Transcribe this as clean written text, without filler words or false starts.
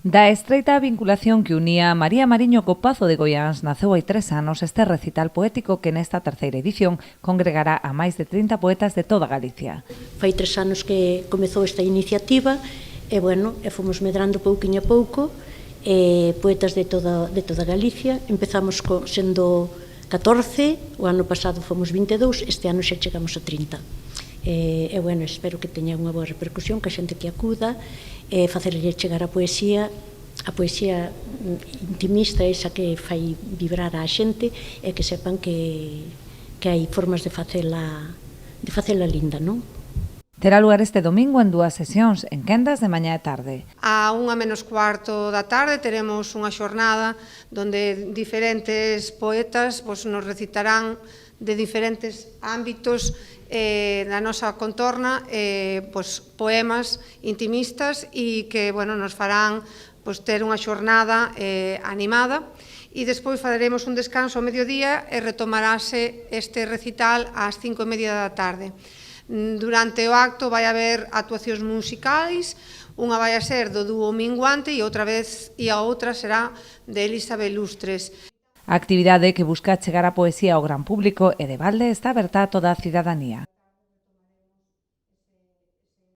Da estreita vinculación que unía María Mariño co Pazo de Goiáns naceu hai 3 anos este recital poético que nesta terceira edición congregará a máis de 30 poetas de toda Galicia. Fai 3 anos que comezou esta iniciativa e, fomos medrando pouquiño a pouco, poetas de toda Galicia. Empezamos sendo 14, o ano pasado fomos 22, este ano xa chegamos a 30. Espero que teña unha boa repercusión, que a xente que acuda, facerlle chegar a poesía intimista, esa que fai vibrar a xente, e que sepan que hai formas de facela linda, non? Terá lugar este domingo en 2 sesións, en Quendas de mañá e tarde. A 1:15 da tarde teremos unha xornada onde diferentes poetas nos recitarán de diferentes ámbitos na nosa contorna poemas intimistas e que nos farán ter unha xornada animada, e despois faremos un descanso ao mediodía e retomarase este recital ás 5:30 da tarde. Durante o acto vai haber actuacións musicais, unha vai a ser do dúo Minguante e a outra será de Elizabeth Lustres. A actividade, que busca chegar a poesía ao gran público e de balde, está aberta a toda a cidadanía.